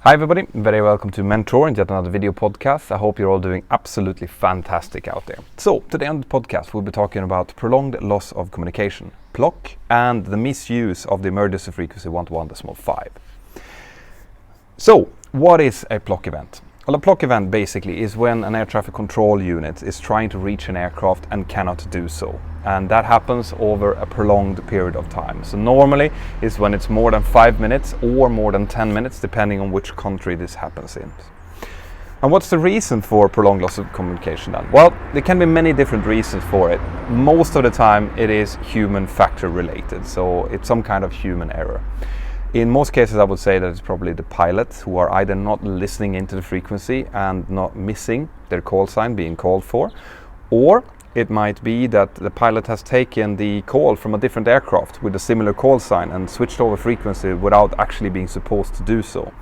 Hi everybody, very welcome to Mentour and yet another video podcast. I hope you're all doing absolutely fantastic out there. So today on the podcast we'll be talking about prolonged loss of communication, PLOC, and the misuse of the emergency frequency 121.5. So what is a PLOC event? Well, a PLOC event basically is when an air traffic control unit is trying to reach an aircraft and cannot do so. And that happens over a prolonged period of time. So normally is when it's more than 5 minutes or more than 10 minutes, depending on which country this happens in. And what's the reason for prolonged loss of communication then? Well, there can be many different reasons for it. Most of the time it is human factor related, so it's some kind of human error. In most cases I would say that it's probably the pilots who are either not listening into the frequency and not missing their call sign being called for, or it might be that the pilot has taken the call from a different aircraft with a similar call sign and switched over frequency without actually being supposed to do so.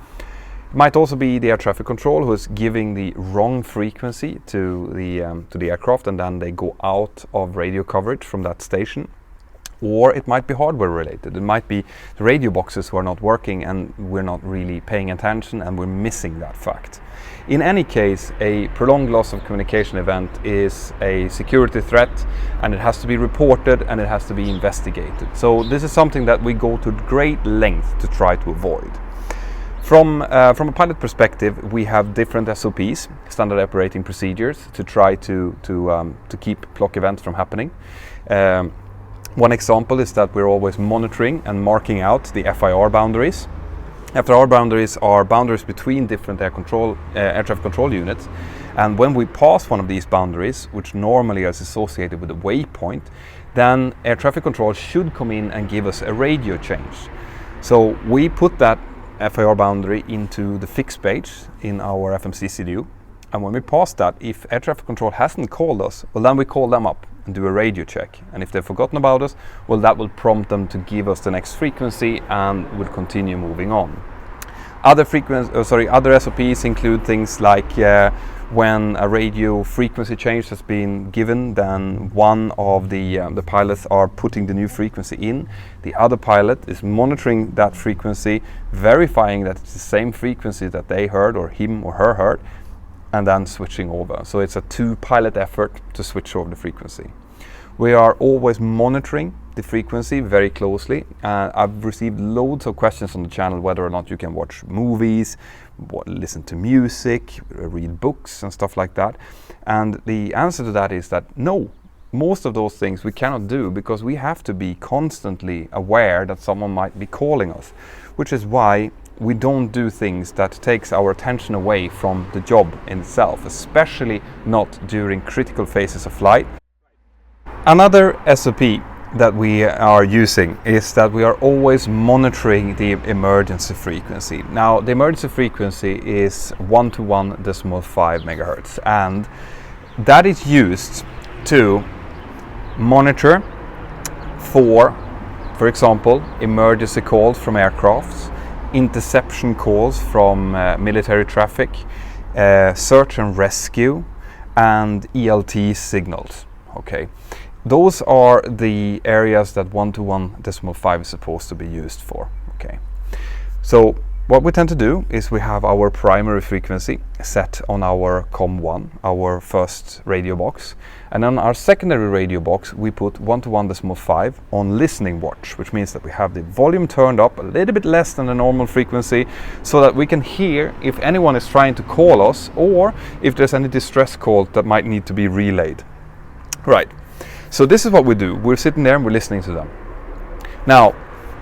It might also be the air traffic control who is giving the wrong frequency to the aircraft, and then they go out of radio coverage from that station. Or it might be hardware related. It might be the radio boxes who are not working and we're not really paying attention and we're missing that fact. In any case, a prolonged loss of communication event is a security threat, and it has to be reported and it has to be investigated. So this is something that we go to great length to try to avoid. From a pilot perspective, we have different SOPs, standard operating procedures, to try to keep PLOC events from happening. One example is that we're always monitoring and marking out the FIR boundaries. FIR boundaries are boundaries between different air traffic control units, and when we pass one of these boundaries, which normally is associated with a waypoint, then air traffic control should come in and give us a radio change. So we put that FIR boundary into the fix page in our FMC CDU, and when we pass that, if air traffic control hasn't called us, well then we call them up and do a radio check, and if they've forgotten about us, well that will prompt them to give us the next frequency and we'll continue moving on. Other SOPs include things like when a radio frequency change has been given, then one of the pilots are putting the new frequency in. The other pilot is monitoring that frequency, verifying that it's the same frequency that they heard or him or her heard, and then switching over. So it's a two-pilot effort to switch over the frequency. We are always monitoring the frequency very closely. I've received loads of questions on the channel whether or not you can watch movies, listen to music, read books and stuff like that. And the answer to that is that no, most of those things we cannot do because we have to be constantly aware that someone might be calling us, which is why we don't do things that takes our attention away from the job in itself, especially not during critical phases of flight. Another SOP that we are using is that we are always monitoring the emergency frequency. Now, the emergency frequency is 121.5 megahertz, and that is used to monitor for example, emergency calls from aircrafts, interception calls from military traffic, search and rescue, and ELT signals. Okay, those are the areas that 121.5 is supposed to be used for. Okay, so what we tend to do is we have our primary frequency set on our COM1, our first radio box, and on our secondary radio box we put 121.5 on listening watch, which means that we have the volume turned up a little bit less than the normal frequency so that we can hear if anyone is trying to call us or if there's any distress call that might need to be relayed. Right, so this is what we do. We're sitting there and we're listening to them. Now,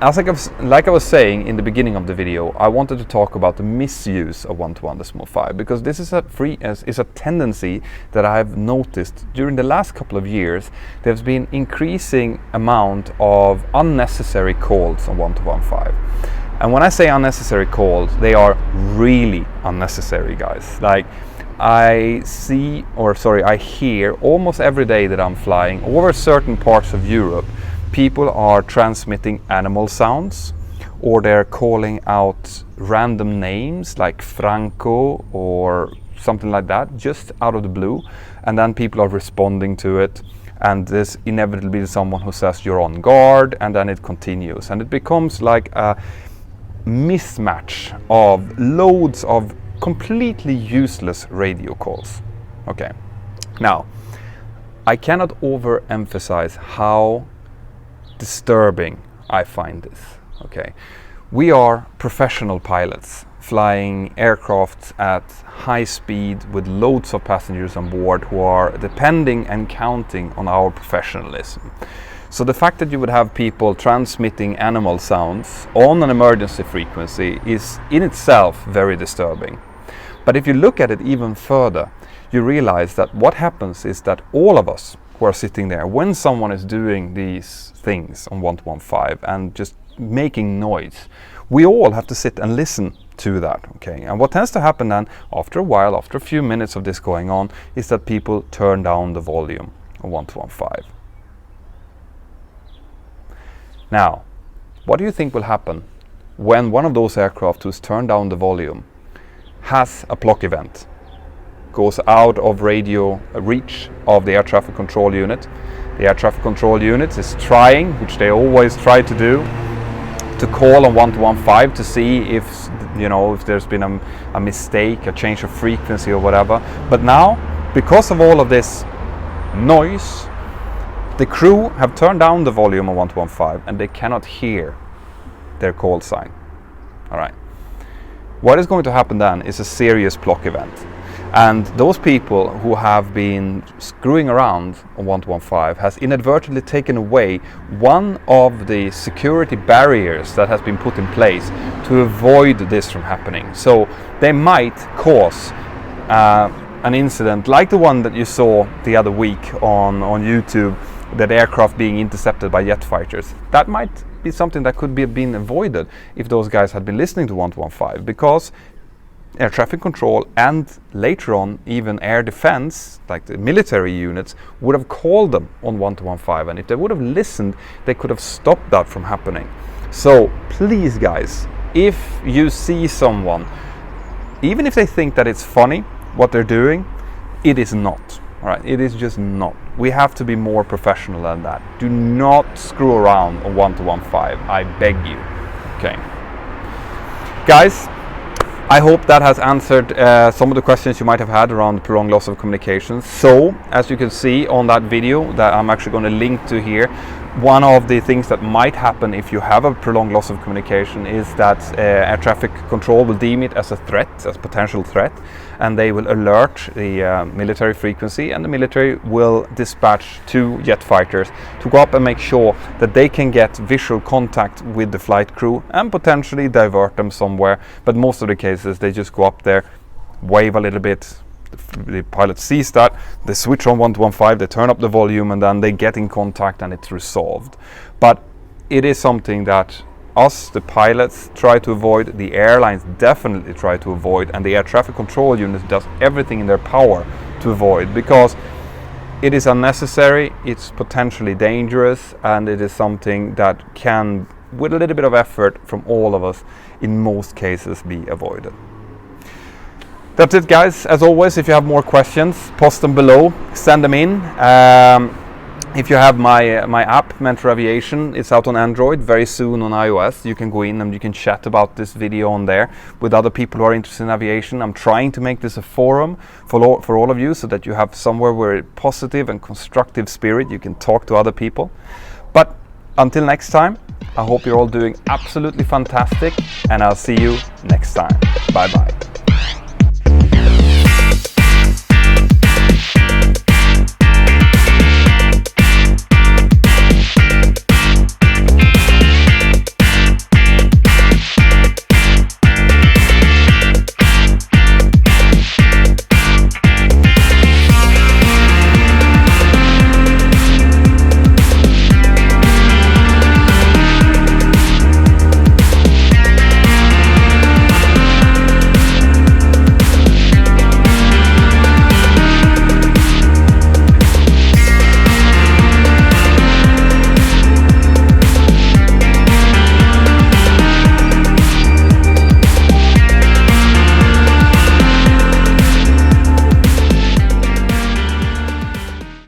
like I was saying in the beginning of the video, I wanted to talk about the misuse of 121.5 because this is a tendency that I have noticed during the last couple of years. There's been increasing amount of unnecessary calls on 121.5. And when I say unnecessary calls, they are really unnecessary, guys. Like I hear almost every day that I'm flying over certain parts of Europe, people are transmitting animal sounds, or they're calling out random names like Franco or something like that, just out of the blue, and then people are responding to it, and there's inevitably someone who says you're on guard, and then it continues, and it becomes like mismatch of loads of completely useless radio calls. Okay, now I cannot overemphasize how disturbing I find this. Okay, we are professional pilots flying aircraft at high speed with loads of passengers on board who are depending and counting on our professionalism. So the fact that you would have people transmitting animal sounds on an emergency frequency is in itself very disturbing. But if you look at it even further, you realize that what happens is that all of us who are sitting there, when someone is doing these things on 1215 and just making noise, we all have to sit and listen to that. Okay, and what tends to happen then, after a while, after a few minutes of this going on, is that people turn down the volume on 1215. Now, what do you think will happen when one of those aircraft who's turned down the volume has a PLOC event, goes out of radio reach of the air traffic control unit? The air traffic control unit is trying, which they always try to do, to call on 1215 to see if, you know, if there's been a mistake, a change of frequency or whatever. But now, because of all of this noise, the crew have turned down the volume on 1215 and they cannot hear their call sign. All right. What is going to happen then is a serious PLOC event. And those people who have been screwing around on 1215 has inadvertently taken away one of the security barriers that has been put in place to avoid this from happening. So they might cause an incident like the one that you saw the other week on YouTube, that aircraft being intercepted by jet fighters. That might be something that could be been avoided if those guys had been listening to 1215, because air traffic control and later on even air defense, like the military units, would have called them on 1215, and if they would have listened, they could have stopped that from happening. So please guys, if you see someone, even if they think that it's funny what they're doing, it is not. All right, it is just not. We have to be more professional than that. Do not screw around on 1215. I beg you. Okay, guys, I hope that has answered some of the questions you might have had around prolonged loss of communication. So, as you can see on that video that I'm actually going to link to here, one of the things that might happen if you have a prolonged loss of communication is that air traffic control will deem it as a threat, as a potential threat, and they will alert the military frequency, and the military will dispatch 2 jet fighters to go up and make sure that they can get visual contact with the flight crew and potentially divert them somewhere. But most of the cases, they just go up there, wave a little bit, the pilot sees that, they switch on 1215, they turn up the volume, and then they get in contact and it's resolved. But it is something that us, the pilots, try to avoid, the airlines definitely try to avoid, and the air traffic control unit does everything in their power to avoid, because it is unnecessary, it's potentially dangerous, and it is something that can, with a little bit of effort from all of us, in most cases be avoided. That's it, guys. As always, if you have more questions, post them below, send them in. If you have my app, Mentour Aviation, it's out on Android, very soon on iOS. You can go in and you can chat about this video on there with other people who are interested in aviation. I'm trying to make this a forum for all of you, so that you have somewhere where positive and constructive spirit, you can talk to other people. But until next time, I hope you're all doing absolutely fantastic, and I'll see you next time. Bye bye.